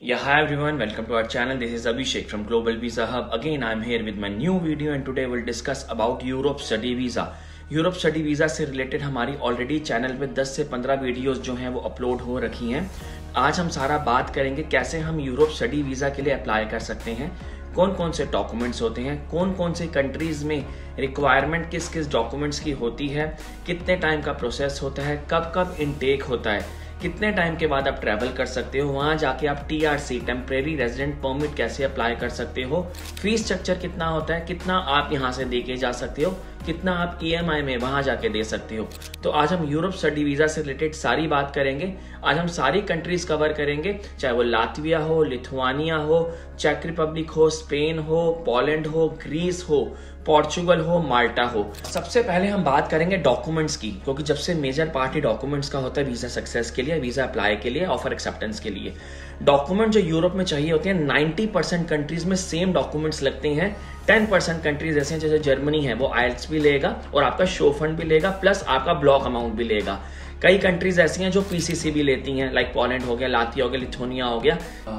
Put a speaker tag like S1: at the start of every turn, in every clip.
S1: Yeah, hi everyone, welcome to our channel. This is Abhishek from Global Visa Hub. Again, I'm here with my new video and today we'll discuss about Europe Study Visa. Europe study visa से related हमारी already channel पे 10 से 15 videos जो हैं वो upload हो रखी हैं। आज हम सारा बात करेंगे कैसे हम यूरोप स्टडी वीज़ा के लिए अप्लाई कर सकते हैं, कौन कौन से डॉक्यूमेंट्स होते हैं, कौन कौन से कंट्रीज़ में रिक्वायरमेंट किस किस डॉक्यूमेंट्स की होती है, कितने टाइम का प्रोसेस होता है, कब कब इनटेक होता है, कितने टाइम के बाद आप ट्रैवल कर सकते हो, वहाँ जाके आप टीआरसी टेम्परेरी रेजिडेंट परमिट कैसे अप्लाई कर सकते हो, फीस स्ट्रक्चर कितना होता है, कितना आप यहाँ से दे के जा सकते हो, कितना आप ईएमआई में वहाँ जाके दे सकते हो। तो आज हम यूरोप स्टडी वीज़ा से रिलेटेड सारी बात करेंगे। आज हम सारी कंट्रीज कवर करेंगे, चाहे वो लातविया हो, लिथुआनिया हो, चेक रिपब्लिक हो, स्पेन हो, पोलैंड हो, ग्रीस हो, पोर्चुगल हो, माल्टा हो। सबसे पहले हम बात करेंगे डॉक्यूमेंट्स की, क्योंकि जब से मेजर पार्ट ही डॉक्यूमेंट्स का होता है वीजा सक्सेस के लिए, वीजा अप्लाई के लिए, ऑफर एक्सेप्टेंस के लिए। डॉक्यूमेंट जो यूरोप में चाहिए होते हैं 90% कंट्रीज में सेम डॉक्यूमेंट्स लगते हैं। 10% कंट्रीज ऐसे हैं जैसे जर्मनी है, वो आइल्स भी लेगा और आपका शो फंड भी लेगा प्लस आपका ब्लॉक अमाउंट भी लेगा। कई कंट्रीज ऐसी हैं जो पीसीसी भी लेती हैं, लाइक पोलैंड हो गया, लातविया हो गया, लिथुआनिया हो गया।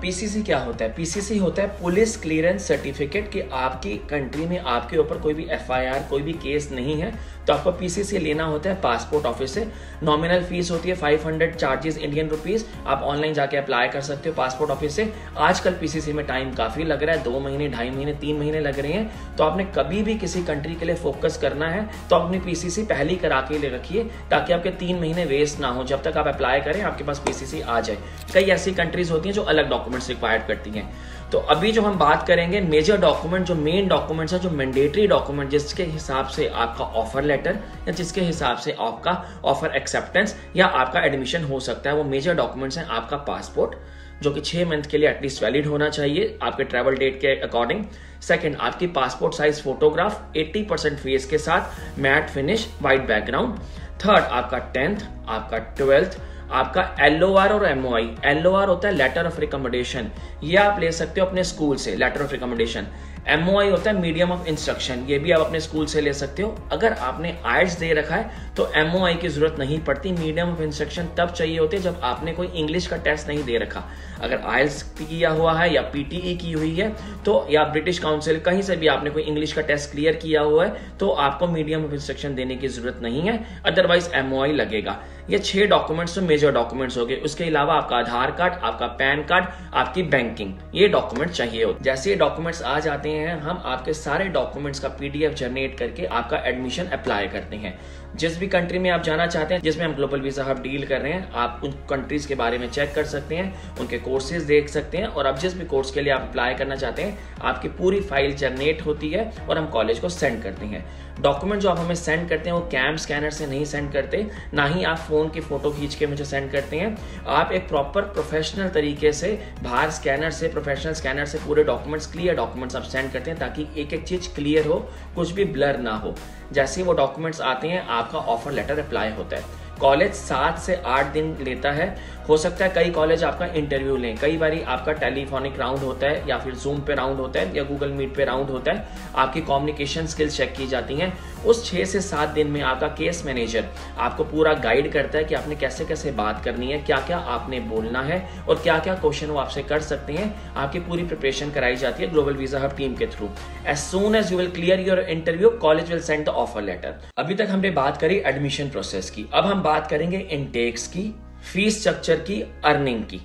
S1: पीसीसी क्या होता है? पीसीसी होता है पुलिस क्लियरेंस सर्टिफिकेट कि आपकी कंट्री में आपके ऊपर कोई भी एफआईआर, कोई भी केस नहीं है, तो आपको पीसीसी लेना होता है पासपोर्ट ऑफिस से। नॉमिनल फीस होती है 500 चार्जेस इंडियन रुपीज। आप ऑनलाइन जाके अप्लाई कर सकते हो पासपोर्ट ऑफिस से। आजकल पीसीसी में टाइम काफी लग रहा है, 2 महीने, 2.5 महीने, 3 महीने लग रहे हैं। तो आपने कभी भी किसी कंट्री के लिए फोकस करना है तो अपनी पीसीसी पहले ही करा के ले रखिए, ताकि आपके 3 महीने वेस्ट ना हो। जब तक आप अप्लाई करें आपके पास पीसीसी आ जाए। कई ऐसी कंट्रीज होती हैं जो अलग डॉक्यूमेंट्स रिक्वायर्ड करती हैं। तो अभी जो हम बात करेंगे मेजर डॉक्यूमेंट, जो मेन डॉक्यूमेंट्स है, जो मैंडेटरी डॉक्यूमेंट, जिसके हिसाब से आपका ऑफर लेटर या जिसके हिसाब से आपका ऑफर एक्सेप्टेंस या आपका एडमिशन हो सकता है, वो मेजर डॉक्यूमेंट्स हैं। आपका पासपोर्ट जो कि 6 मंथ के लिए एटलीस्ट वैलिड होना चाहिए आपके ट्रैवल डेट के अकॉर्डिंग। सेकंड, आपकी पासपोर्ट साइज फोटोग्राफ 80% फेस के साथ, matte finish, white background. Third, आपका 10th, आपका 12th, आपका एलओआर और एमओआई। एलओआर होता है लेटर ऑफ रिकमेंडेशन, ये आप ले सकते हो अपने स्कूल से, लेटर ऑफ रिकमेंडेशन। एमओआई होता है मीडियम ऑफ इंस्ट्रक्शन, ये भी आप अपने स्कूल से ले सकते हो। अगर आपने आइल्स दे रखा है तो एमओआई की जरूरत नहीं पड़ती। मीडियम ऑफ इंस्ट्रक्शन तब चाहिए होती है जब आपने कोई इंग्लिश का टेस्ट नहीं दे रखा। अगर आइल्स किया हुआ है या पीटीई की हुई है तो, या ब्रिटिश काउंसिल, कहीं से भी आपने कोई इंग्लिश का टेस्ट क्लियर किया हुआ है तो आपको मीडियम ऑफ इंस्ट्रक्शन देने की जरूरत नहीं है, अदरवाइज एमओआई लगेगा। ये 6 डॉक्यूमेंट्स तो मेजर डॉक्यूमेंट्स हो गए। उसके अलावा आपका आधार कार्ड, आपका पैन कार्ड, आपकी बैंकिंग, ये डॉक्यूमेंट चाहिए होते। जैसे ये डॉक्यूमेंट्स आ जाते हैं, हम आपके सारे डॉक्यूमेंट्स का पीडीएफ जनरेट करके आपका एडमिशन अप्लाई करते हैं। जिस भी कंट्री में आप जाना चाहते हैं, जिसमें हम ग्लोबल वीजा हब डील कर रहे हैं, आप उन कंट्रीज के बारे में चेक कर सकते हैं, उनके कोर्सेज देख सकते हैं, और आप जिस भी कोर्स के लिए आप अप्लाई करना चाहते हैं, आपकी पूरी फाइल जनरेट होती है और हम कॉलेज को सेंड करते हैं। डॉक्यूमेंट जो आप हमें सेंड करते हैं वो कैम स्कैनर से नहीं सेंड करते, ना ही आप फोन की फोटो खींच के मुझे सेंड करते हैं। आप एक प्रॉपर प्रोफेशनल तरीके से बाहर स्कैनर से, प्रोफेशनल स्कैनर से पूरे डॉक्यूमेंट्स, क्लियर डॉक्यूमेंट्स आप सेंड करते हैं, ताकि एक एक चीज क्लियर हो, कुछ भी ब्लर ना हो। जैसे वो डॉक्यूमेंट्स आते हैं आपका ऑफर लेटर अप्लाई होता है। कॉलेज 7 से 8 दिन लेता है। हो सकता है कई कॉलेज आपका इंटरव्यू लें, कई बारी आपका टेलीफोनिक राउंड होता है या फिर जूम पे राउंड होता है या गूगल मीट पे राउंड होता है। आपकी कम्युनिकेशन स्किल्स चेक की जाती हैं। उस 6 से 7 दिन में आपका केस मैनेजर आपको पूरा गाइड करता है कि आपने कैसे कैसे बात करनी है, क्या क्या आपने बोलना है और क्या क्या क्वेश्चन वो आपसे कर सकते हैं। आपकी पूरी प्रिपरेशन कराई जाती है ग्लोबल वीजा हब टीम के through. As soon as you will clear your interview, college will send the offer letter. अभी तक हमने बात करी एडमिशन प्रोसेस की, अब हम बात करेंगे इनटेक्स की, फीस स्ट्रक्चर की, अर्निंग की।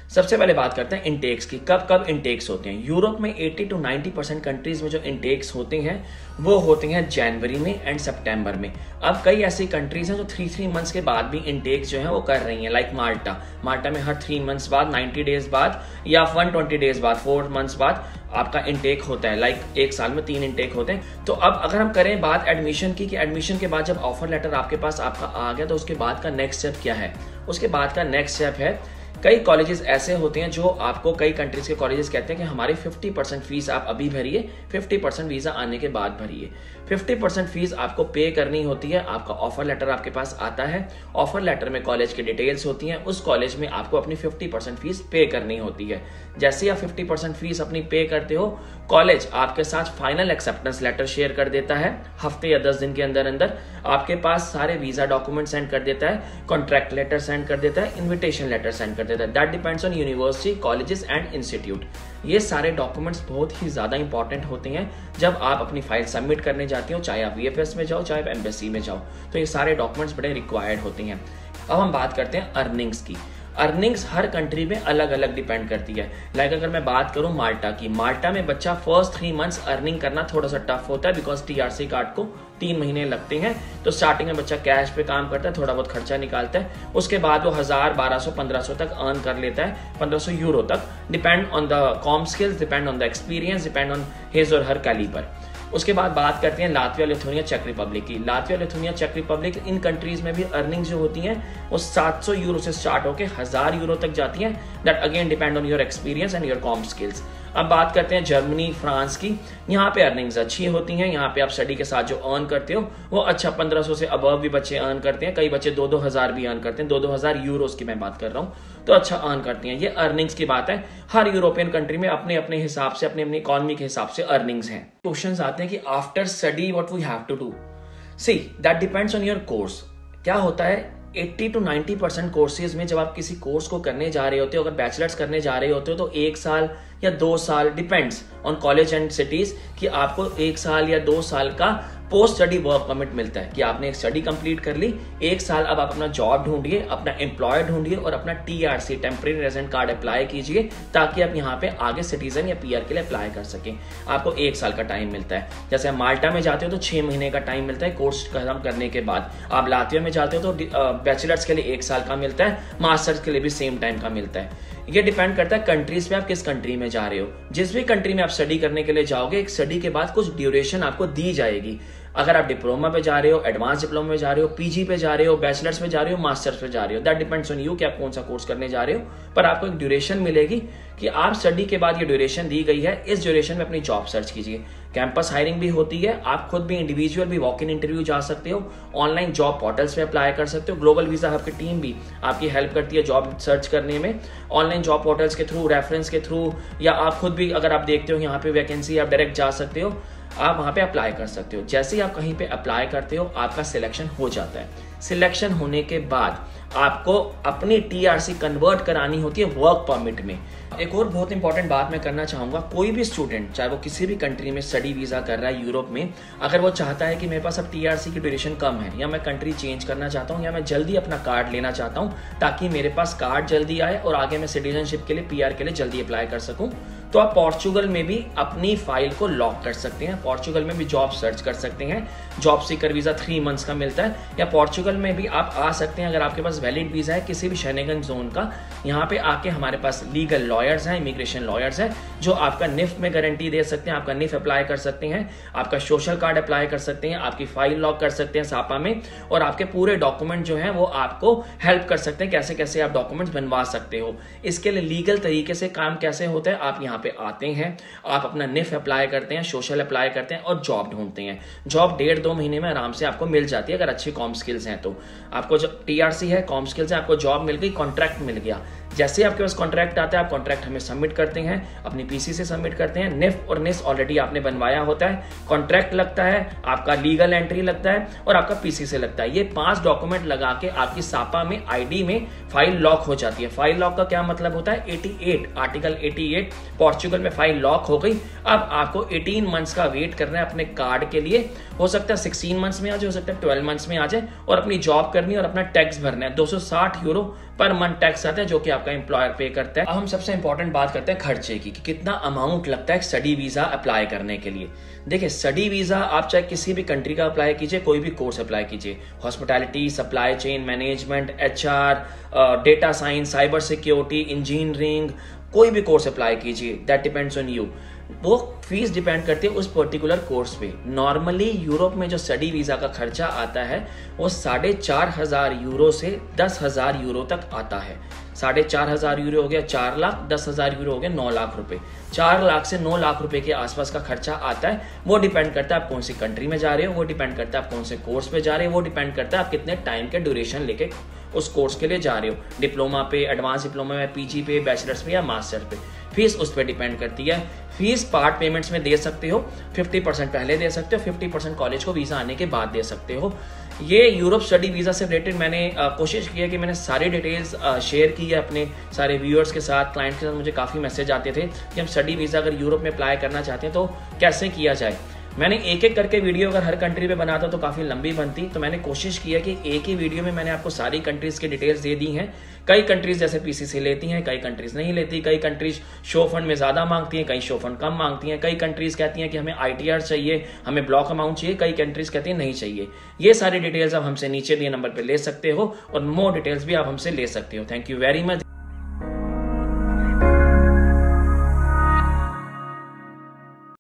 S1: सबसे पहले बात करते हैं इनटेक्स की। कब कब इनटेक्स होते हैं? यूरोप में 80 to 90% कंट्रीज में जो इनटेक्स होते हैं वो होते हैं जनवरी में एंड सितंबर में। अब कई ऐसी कंट्रीज हैं जो 3 मंथ्स के बाद भी इनटेक्स जो है वो कर रही हैं, लाइक माल्टा में हर 3 मंथ्स बाद, 90 डेज बाद या 120 डेज बाद, 4 मंथ्स बाद आपका इनटेक होता है। लाइक एक साल में 3 इनटेक होते हैं। तो अब अगर हम करें बात एडमिशन की, कि एडमिशन के बाद जब ऑफर लेटर आपके पास आपका आ गया तो उसके बाद का नेक्स्ट स्टेप क्या है? उसके बाद का नेक्स्ट स्टेप है, कई कॉलेजेस ऐसे होते हैं जो आपको, कई कंट्रीज के कॉलेजेस कहते हैं कि हमारी 50% फीस आप अभी भरिए, 50% वीजा आने के बाद भरिए। 50% फीस आपको पे करनी होती है। आपका ऑफर लेटर आपके पास आता है, ऑफर लेटर में कॉलेज की डिटेल्स होती हैं, उस कॉलेज में आपको अपनी 50% फीस पे करनी होती है। जैसे आप 50% फीस अपनी पे करते हो, कॉलेज आपके साथ फाइनल एक्सेप्टेंस लेटर शेयर कर देता है। हफ्ते या 10 दिन के अंदर अंदर आपके पास सारे वीजा डॉक्यूमेंट सेंड कर देता है, कॉन्ट्रैक्ट लेटर सेंड कर देता है, इन्विटेशन लेटर सेंड कर देता है। That depends on university, colleges and institute. ये सारे डॉक्यूमेंट्स बहुत ही ज़्यादा इंपॉर्टेंट होते हैं जब आप अपनी फाइल सबमिट करने जाते हो, चाहे आप VFS में जाओ, चाहे आप एम्बेसी में जाओ, तो ये सारे डॉक्यूमेंट्स बड़े रिक्वायर्ड होते हैं। अब हम बात करते हैं अर्निंग्स की। अर्निंग्स हर कंट्री में अलग अलग डिपेंड करती है। लाइक अगर मैं बात करूं माल्टा की, माल्टा में बच्चा फर्स्ट 3 मंथ्स अर्निंग करना थोड़ा सा टफ होता है बिकॉज TRC कार्ड को 3 महीने लगते हैं। तो स्टार्टिंग में बच्चा कैश पे काम करता है, थोड़ा बहुत खर्चा निकालता है, उसके बाद वो 1000, 1200, 1500 तक अर्न कर लेता है, 1500 यूरो तक, depend on the com skills, depend on the experience, depend on his और हर कैलिबर। उसके बाद बात करते हैं लातविया, लिथुआनिया, चेक रिपब्लिक की। लातविया, लिथुआनिया, चेक रिपब्लिक, इन कंट्रीज में भी अर्निंग जो होती हैं वो 700 यूरो से स्टार्ट होकर 1000 यूरो तक जाती हैं। That again depend on your experience and your com skills. अब बात करते हैं जर्मनी, फ्रांस की। यहाँ पे अर्निंग्स अच्छी होती हैं। यहाँ पे आप स्टडी के साथ जो अर्न करते हो वो अच्छा 1500 से अबव भी बच्चे अर्न करते हैं, कई बच्चे 2-2 हज़ार भी अर्न करते हैं। 2-2 हज़ार यूरोस की मैं बात कर रहा हूँ, तो अच्छा अर्न करते हैं। ये अर्निंग्स की बात है। हर यूरोपियन कंट्री में अपने अपने हिसाब से, अपने अपनी इकोनॉमी के हिसाब से अर्निंग्स हैं। क्वेश्चंस आते हैं कि after study what we have to do. See that depends on your course. क्या होता है 80 to 90% कोर्सेज में जब आप किसी कोर्स को करने जा रहे होते हो, अगर बैचलर्स करने जा रहे होते हो, तो 1 साल या 2 साल, depends on college and cities, कि आपको 1 साल या 2 साल का पोस्ट स्टडी वर्क परमिट मिलता है कि आपने एक स्टडी कंप्लीट कर ली, 1 साल अब आप अपना जॉब ढूंढिए, अपना एम्प्लॉय ढूंढिए और अपना TRC, temporary resident card apply कीजिए, ताकि आप यहाँ पे आगे सिटीजन या PR के लिए अप्लाई कर सकें। आपको 1 साल का टाइम मिलता है। जैसे आप माल्टा में जाते हो तो 6 महीने का टाइम मिलता है कोर्स खत्म करने के बाद। आप लातविया में जाते हो तो बैचलर्स के लिए 1 साल का मिलता है, मास्टर्स के लिए भी सेम टाइम का मिलता है। ये डिपेंड करता है कंट्रीज पे, आप किस कंट्री में जा रहे हो। जिस भी कंट्री में आप स्टडी करने के लिए जाओगे, एक स्टडी के बाद कुछ ड्यूरेशन आपको दी जाएगी। अगर आप डिप्लोमा पे जा रहे हो, एडवांस डिप्लोमा में जा रहे हो, PG पे जा रहे हो, बैचलर्स पे जा रहे हो, मास्टर्स पे जा रहे हो, दैट डिपेंड्स ऑन यू कि आप कौन सा कोर्स करने जा रहे हो। पर आपको एक ड्यूरेशन मिलेगी कि आप स्टडी के बाद ये ड्यूरेशन दी गई है, इस ड्यूरेशन में अपनी जॉब सर्च कीजिए। कैंपस हायरिंग भी होती है, आप खुद भी इंडिविजुअल भी वॉक इन इंटरव्यू जा सकते हो, ऑनलाइन जॉब पोर्टल्स पे अप्लाई कर सकते हो। ग्लोबल वीजा हब की टीम भी आपकी हेल्प करती है जॉब सर्च करने में, ऑनलाइन जॉब पोर्टल्स के थ्रू, रेफरेंस के थ्रू, या आप खुद भी अगर आप देखते हो यहाँ पे वैकेंसी, आप डायरेक्ट जा सकते हो, आप वहां पे अप्लाई कर सकते हो। जैसे ही आप कहीं पे अप्लाई करते हो, आपका सिलेक्शन हो जाता है। सिलेक्शन होने के बाद आपको अपनी TRC कन्वर्ट करानी होती है वर्क परमिट में। एक और बहुत इंपॉर्टेंट बात मैं करना चाहूंगा, कोई भी स्टूडेंट चाहे वो किसी भी कंट्री में स्टडी वीजा कर रहा है यूरोप में, अगर वो चाहता है कि मेरे पास अब TRC की ड्यूरेशन कम है, या मैं कंट्री चेंज करना चाहता हूँ, या मैं जल्दी अपना कार्ड लेना चाहता हूँ ताकि मेरे पास कार्ड जल्दी आए और आगे मैं सिटीजनशिप के लिए, PR के लिए जल्दी अप्लाई कर सकूँ, तो आप पोर्चुगल में भी अपनी फाइल को लॉक कर सकते हैं। पोर्चुगल में भी जॉब सर्च कर सकते हैं। जॉब सीकर वीजा 3 मंथ्स का मिलता है। या पोर्चुगल में भी आप आ सकते हैं अगर आपके पास वैलिड वीजा है किसी भी शेंगन जोन का। यहाँ पे आके हमारे पास लीगल लॉयर्स हैं, इमिग्रेशन लॉयर्स हैं, जो आपका NIF में गारंटी दे सकते हैं, आपका NIF अप्लाई कर सकते हैं, आपका सोशल कार्ड अप्लाई कर सकते हैं, आपकी फाइल लॉक कर सकते हैं सापा में, और आपके पूरे डॉक्यूमेंट जो हैं वो आपको हेल्प कर सकते हैं कैसे कैसे आप डॉक्यूमेंट्स बनवा सकते हो। इसके लिए लीगल तरीके से काम कैसे होता है, आप यहाँ पे आते हैं, आप अपना NIF अप्लाई करते हैं, सोशल अप्लाई करते हैं और जॉब ढूंढते हैं। जॉब 1.5-2 महीने में आराम से आपको मिल जाती है अगर अच्छी कॉम स्किल्स हैं तो। आपको जब TRC है, कॉम स्किल्स है, आपको जॉब मिल गई, कॉन्ट्रैक्ट मिल गया। जैसे आपके पास कॉन्ट्रैक्ट आता है, आप कॉन्ट्रैक्ट हमें सबमिट करते हैं, अपनी PC से सबमिट करते हैं। NIF और NIS ऑलरेडी आपने बनवाया होता है, कॉन्ट्रैक्ट लगता है, आपका लीगल एंट्री लगता है और आपका PC से लगता है। ये 5 डॉक्यूमेंट लगा के आपकी सापा में ID में फाइल लॉक हो जाती है। फाइल लॉक का क्या मतलब होता है, 88 आर्टिकल 88 पोर्चुगल में फाइल लॉक हो गई। अब आपको 18 मंथ्स का वेट करना है अपने कार्ड के लिए। हो सकता है 16 मंथ्स में आ जाए, हो सकता है 12 मंथ्स में आ जाए, और अपनी जॉब करनी है और अपना टैक्स भरना है। 260 यूरो पर मंथ टैक्स आता है जो कि आपका एम्प्लॉयर पे करता है। अब हम सबसे इंपॉर्टेंट बात करते हैं खर्चे की, कि कितना अमाउंट लगता है स्टडी वीजा अप्लाई करने के लिए। देखिए, स्टडी वीजा आप चाहे किसी भी कंट्री का अप्लाई कीजिए, कोई भी कोर्स अप्लाई कीजिए, hospitality, supply chain management, HR, data science, cyber security, engineering, कोई भी कोर्स अप्लाई कीजिए, दैट डिपेंड्स ऑन यू। वो फीस डिपेंड करती है उस पर्टिकुलर कोर्स पे। नॉर्मली यूरोप में जो स्टडी वीजा का खर्चा आता है वो 4,500 यूरो से 10,000 यूरो तक आता है। 4,500 यूरो हो गया 4 लाख, 10,000 यूरो हो गया 9 लाख रुपए। 4 लाख से 9 लाख रुपए के आसपास का खर्चा आता है। वो डिपेंड करता है आप कौन सी कंट्री में जा रहे हो, वो डिपेंड करता है आप कौन से कोर्स पे जा रहे हो, वो डिपेंड करता है आप कितने टाइम के ड्यूरेशन लेके उस कोर्स के लिए जा रहे हो, डिप्लोमा पे, एडवांस डिप्लोमा में, PG पे, बैचलर्स पे या मास्टर पे। फीस उस पर डिपेंड करती है। फीस पार्ट पेमेंट्स में दे सकते हो, 50% पहले दे सकते हो, 50% कॉलेज को वीजा आने के बाद दे सकते हो। ये यूरोप स्टडी वीज़ा से रिलेटेड मैंने कोशिश की है कि मैंने सारी डिटेल्स शेयर की है अपने सारे व्यूअर्स के साथ, क्लाइंट्स के साथ। मुझे काफ़ी मैसेज आते थे कि हम स्टडी वीज़ा अगर यूरोप में अप्लाई करना चाहते हैं तो कैसे किया जाए। मैंने एक एक करके वीडियो अगर हर कंट्री पे बनाता तो काफ़ी लंबी बनती, तो मैंने कोशिश की है कि एक ही वीडियो में मैंने आपको सारी कंट्रीज़ की डिटेल्स दे दी हैं। कई कंट्रीज़ जैसे पीसीसी लेती हैं, कई कंट्रीज़ नहीं लेती, कई कंट्रीज़ शो फंड में ज़्यादा मांगती हैं, कई शो फंड कम मांगती हैं, कई कंट्रीज़ कहती हैं कि हमें ITR चाहिए, हमें ब्लॉक अमाउंट चाहिए, कई कंट्रीज़ कहती हैं नहीं चाहिए। ये सारी डिटेल्स आप हमसे नीचे दिए नंबर पर ले सकते हो और मोर डिटेल्स भी आप हमसे ले सकते हो। Thank you very much.